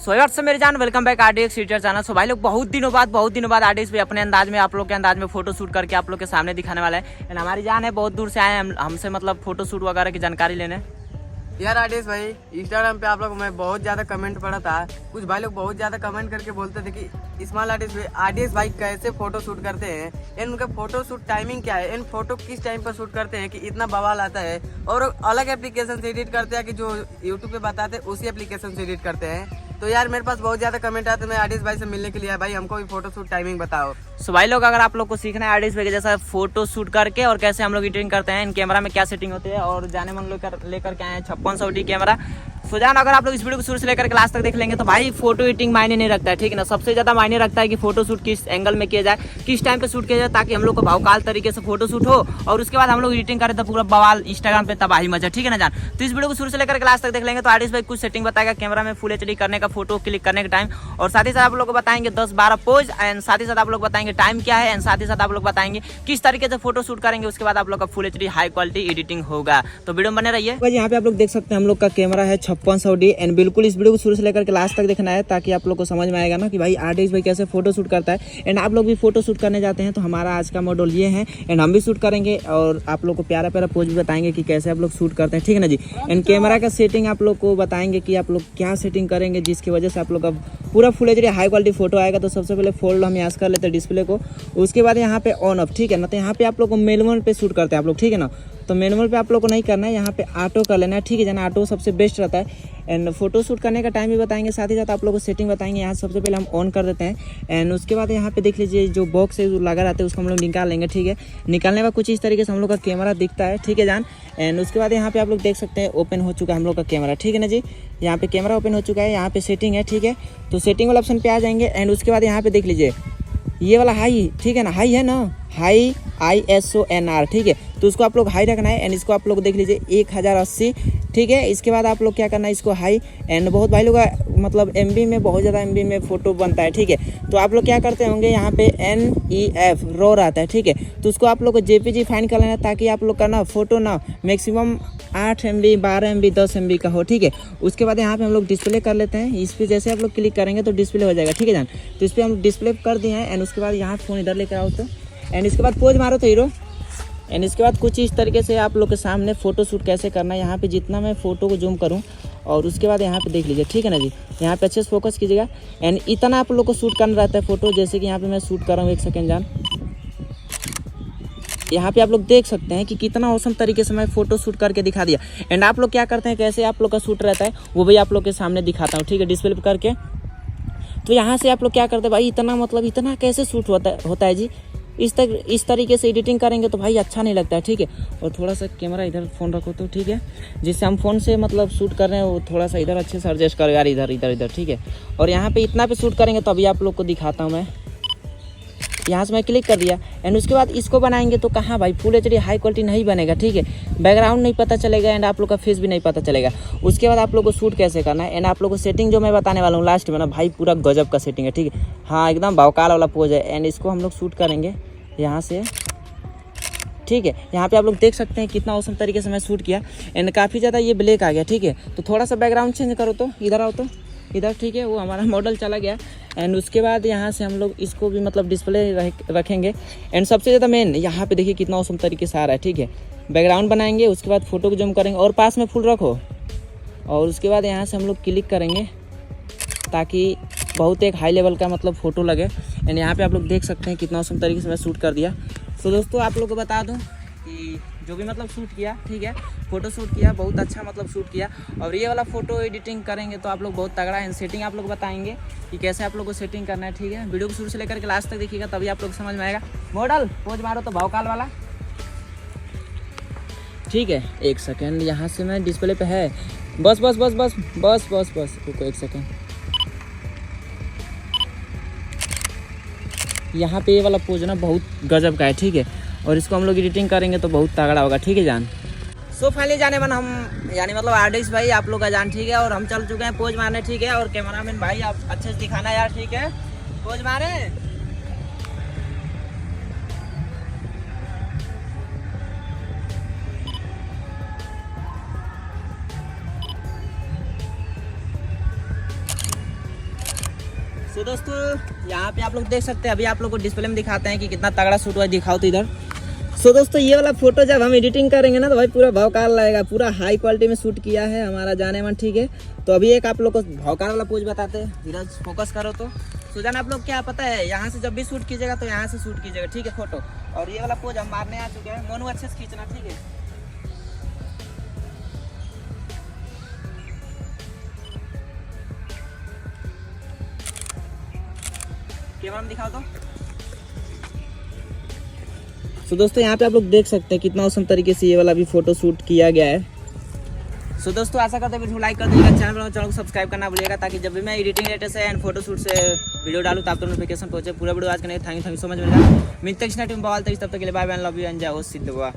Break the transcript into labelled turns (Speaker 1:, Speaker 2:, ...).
Speaker 1: सो यार से मेरे जान welcome back RDX teacher channel. So भाई लोग बहुत दिनों बाद आरडीएक्स पे अपने अंदाज में आप लोग के अंदाज में फोटो शूट करके आप लोग के सामने दिखाने वाला है। एंड हमारी जान है बहुत दूर से आए हैं हमसे मतलब फोटो शूट वगैरह की जानकारी लेने।
Speaker 2: यार आरडीएक्स भाई, इंस्टाग्राम पे आप लोग मैं बहुत ज़्यादा कमेंट पढ़ा था। कुछ भाई लोग बहुत ज़्यादा कमेंट करके बोलते थे कि स्मॉल आरडीएक्स भाई कैसे फ़ोटो शूट करते हैं, एंड उनका फ़ोटो शूट टाइमिंग क्या है, एंड फोटो किस टाइम पर शूट करते हैं कि इतना बवाल आता है। और अलग एप्लीकेशन से एडिट करते हैं कि जो यूट्यूब पे बताते हैं उसी एप्लीकेशन से एडिट करते हैं। तो यार मेरे पास बहुत ज़्यादा कमेंट आते हैं, मैं आरडीएक्स भाई से मिलने के लिए भाई हमको भी फोटो शूट टाइमिंग बताओ।
Speaker 1: सो भाई लोग अगर आप लोग को सीखना है आरडीएक्स के जैसा फोटो शूट करके और कैसे हम लोग एडिटिंग करते हैं, इन कैमरा में क्या सेटिंग होती है और जाने मन लेकर के आए हैं 5600D कैमरा। सो जान अगर आप लोग इस वीडियो को शुरू से लेकर क्लास तक देख लेंगे तो भाई फोटो एडिटिंग मायने नहीं रखता है, ठीक है ना। सबसे ज्यादा मायने रखता है कि फोटो शूट किस एंगल में किया जाए, किस टाइम पे शूट किया जाए, ताकि हम लोग को भावकाल तरीके से फोटो शूट हो और उसके बाद हम लोग एडिटिंग करें तो पूरा बवाल इंस्टाग्राम पे तबाही मजा, ठीक है ना जान। तो इस वीडियो को शुरू से लेकर क्लास तक देख लेंगे तो आरडीएक्स भाई कुछ सेटिंग बताएगा कैमरा में फुल एचडी करने का, फोटो क्लिक करने का टाइम, और साथ ही साथ आप लोग को बताएंगे 10-12 पोज, एंड साथ ही साथ आप लोग बताएंगे टाइम क्या है, एंड साथ ही साथ आप लोग बताएंगे किस तरीके से फोटो शूट करेंगे। उसके बाद आप लोग का full HD high quality editing होगा। तो वीडियो में बने रहिए। यहाँ पे आप लोग देख सकते हैं हम लोग का कैमरा है 5600D, एंड बिल्कुल इस वीडियो को शुरू से लेकर के लास्ट तक देखना है ताकि आप लोग को समझ में आएगा ना कि भाई आरडीएक्स भाई कैसे फोटो शूट करता है। एंड आप लोग भी फोटो शूट करने जाते हैं तो हमारा आज का मॉडल ये है, एंड हम भी शूट करेंगे और आप लोग को प्यारा प्यारा पोज भी बताएंगे कि कैसे आप लोग शूट करते हैं, ठीक है ना जी। एंड कैमरा का सेटिंग आप लोग को बताएंगे कि आप लोग क्या सेटिंग करेंगे जिसकी वजह से आप लोग का पूरा full HD high quality photo आएगा। तो सबसे पहले फोल्ड हम यहाँ कर लेते हैं डिस्प्ले को, उसके बाद यहाँ पे ऑन ऑफ, ठीक है ना। तो यहाँ पे आप लोग को मैनुअल पे शूट करते हैं आप लोग, ठीक है ना। तो मैनुअल पे आप लोग को नहीं करना है, यहाँ पे ऑटो कर लेना है, ठीक है जाना। ऑटो सबसे बेस्ट रहता है। एंड फोटो शूट करने का टाइम भी बताएंगे, साथ ही साथ आप लोग को सेटिंग बताएंगे। यहाँ सबसे पहले हम ऑन कर देते हैं, एंड उसके बाद यहाँ पे देख लीजिए जो बॉक्स है जो लगा रहता है उसको हम लोग निकाल लेंगे, ठीक है। निकालने का कुछ इस तरीके से हम लोग का कैमरा दिखता है, ठीक है जान। एंड उसके बाद यहाँ पे आप लोग देख सकते हैं ओपन हो चुका है हम लोग का कैमरा, ठीक है ना जी। यहाँ पे कैमरा ओपन हो चुका है, यहाँ पे सेटिंग है, ठीक है। तो सेटिंग वाला ऑप्शन पे आ जाएंगे, एंड उसके बाद यहाँ पे देख लीजिए ये वाला हाई, ठीक है ना, हाई है ना, हाई ISONR, ठीक है। तो उसको आप लोग हाई रखना है, एंड इसको आप लोग देख लीजिए 1080, ठीक है। इसके बाद आप लोग क्या करना है इसको हाई, एंड बहुत भाई लोग मतलब MB में बहुत ज़्यादा MB में फ़ोटो बनता है, ठीक है। तो आप लोग क्या करते होंगे यहाँ पे NEF रो आता है, ठीक है। तो उसको आप लोग को JPG फाइन कर लेना ताकि आप लोग का ना फोटो ना मैक्सिमम 8 MB 12 MB 10 MB का हो, ठीक है। उसके बाद यहाँ पे हम लोग डिस्प्ले कर लेते हैं। इस पर जैसे आप लोग क्लिक करेंगे तो डिस्प्ले हो जाएगा, ठीक है जान। तो इस पर हम डिस्प्ले कर दिए हैं, एंड उसके बाद यहाँ फ़ोन इधर लेकर आओ तो, एंड इसके बाद पोज मारो तो हीरो। एंड इसके बाद कुछ इस तरीके से आप लोग के सामने फ़ोटो शूट कैसे करना है, यहाँ पे जितना मैं फ़ोटो को जूम करूँ और उसके बाद यहाँ पे देख लीजिए, ठीक है ना जी। यहाँ पे अच्छे से फोकस कीजिएगा, एंड इतना आप लोग को शूट करना रहता है फ़ोटो। जैसे कि यहाँ पे मैं शूट कर रहा हूँ, 1 सेकेंड जान। यहाँ पे आप लोग देख सकते हैं कि कितना औसम तरीके से मैं फ़ोटो शूट करके दिखा दिया। एंड आप लोग क्या करते हैं, कैसे आप लोग का शूट रहता है वो भी आप लोग के सामने दिखाता हूँ, ठीक है, डिस्प्ले पर करके। तो यहाँ से आप लोग क्या करते हैं भाई, इतना मतलब इतना कैसे शूट होता है जी। इस तरीके से एडिटिंग करेंगे तो भाई अच्छा नहीं लगता है, ठीक है। और थोड़ा सा कैमरा इधर फ़ोन रखो तो, ठीक है। जिससे हम फ़ोन से मतलब शूट कर रहे हैं वो थोड़ा सा इधर अच्छे से एडजस्ट करेगा, इधर इधर इधर, ठीक है। और यहाँ पे इतना पे शूट करेंगे तो अभी आप लोग को दिखाता हूँ मैं। यहाँ से मैं क्लिक कर दिया, एंड उसके बाद इसको बनाएंगे तो कहाँ भाई फुल एचडी हाई क्वालिटी नहीं बनेगा, ठीक है। बैकग्राउंड नहीं पता चलेगा, एंड आप लोग का फेस भी नहीं पता चलेगा। उसके बाद आप लोग को शूट कैसे करना है, एंड आप लोग को सेटिंग जो मैं बताने वाला हूँ लास्ट में ना भाई पूरा गजब का सेटिंग है, ठीक है। हाँ एकदम भौकाल वाला पोज है, एंड इसको हम लोग शूट करेंगे यहाँ से, ठीक है। यहाँ पे आप लोग देख सकते हैं कितना औसम तरीके से मैं शूट किया, एंड काफ़ी ज़्यादा ये ब्लैक आ गया, ठीक है। तो थोड़ा सा बैकग्राउंड चेंज करो तो, इधर आओ तो, इधर, ठीक है। वो हमारा मॉडल चला गया, एंड उसके बाद यहाँ से हम लोग इसको भी मतलब डिस्प्ले रखेंगे, एंड सबसे ज़्यादा मेन यहाँ पे देखिए कितना औसम तरीके से आ रहा है, ठीक है। बैकग्राउंड बनाएंगे, उसके बाद फ़ोटो को जूम करेंगे और पास में फुल रखो, और उसके बाद यहाँ से हम लोग क्लिक करेंगे ताकि बहुत एक हाई लेवल का मतलब फ़ोटो लगे। एंड यहाँ पे आप लोग देख सकते हैं कितना औसम तरीके से मैं शूट कर दिया। तो दोस्तों आप लोग को बता दूँ कि जो भी मतलब शूट किया, ठीक है, फ़ोटो शूट किया बहुत अच्छा मतलब शूट किया। और ये वाला फ़ोटो एडिटिंग करेंगे तो आप लोग बहुत तगड़ा है। सेटिंग आप लोग बताएंगे कि कैसे आप लोग को सेटिंग करना है, ठीक है। वीडियो को शुरू से लेकर के लास्ट तक देखिएगा तभी आप लोग समझ में आएगा। मॉडल पोज मारो तो भावकाल वाला, ठीक है। 1 सेकेंड यहाँ से मैं डिस्प्ले पे है, बस बस बस बस बस बस बस रुको 1 सेकेंड। यहाँ पे ये वाला पोज ना बहुत गजब का है, ठीक है। और इसको हम लोग एडिटिंग करेंगे तो बहुत तगड़ा होगा, ठीक है जान। सो फाइनली जाने मन हम यानी मतलब आरडीएक्स भाई आप लोग का जान, ठीक है। और हम चल चुके हैं पोज मारने, ठीक है। और कैमरामैन भाई आप अच्छे से दिखाना यार, ठीक है। पोज मारे, सो दोस्तों यहाँ पे आप लोग देख सकते हैं, अभी आप लोग को डिस्प्ले में दिखाते हैं कि कितना तगड़ा शूट हुआ है। दिखाओ तो इधर। सो दोस्तों ये वाला फोटो जब हम एडिटिंग करेंगे ना तो भाई पूरा भौकाल लगेगा, पूरा हाई क्वालिटी में शूट किया है हमारा जाने मन, ठीक है। तो अभी एक आप लोग को भौकाल वाला पोज बताते हैं, धीरज फोकस करो। तो सुजान आप लोग क्या पता है, यहाँ से जब भी शूट कीजिएगा तो यहाँ से शूट कीजिएगा, ठीक है फोटो। और ये वाला पोज हम मारने आ चुके हैं, मोनू अच्छे से खींचना, ठीक है। कैमरा में दिखाओ तो। सो दोस्तों यहाँ पे आप लोग देख सकते हैं कितना औसम तरीके से ये वाला भी फोटो शूट किया गया है। सो दोस्तों आशा करते हैं वीडियो लाइक कर दीजिएगा, चैनल को सब्सक्राइब करना भूलिएगा, ताकि जब भी मैं एडिटिंग लेटेस्ट से एंड फोटो शूट से वीडियो डालूँ तो आपको नोटिफिकेशन पहुंचे। पूरा वीडियो आज करने थैंक यू सो मच। मिलते हैं नेक्स्ट टाइम बवाल, तब तक के लिए bye bye, love you and जय हो सिद्धवा।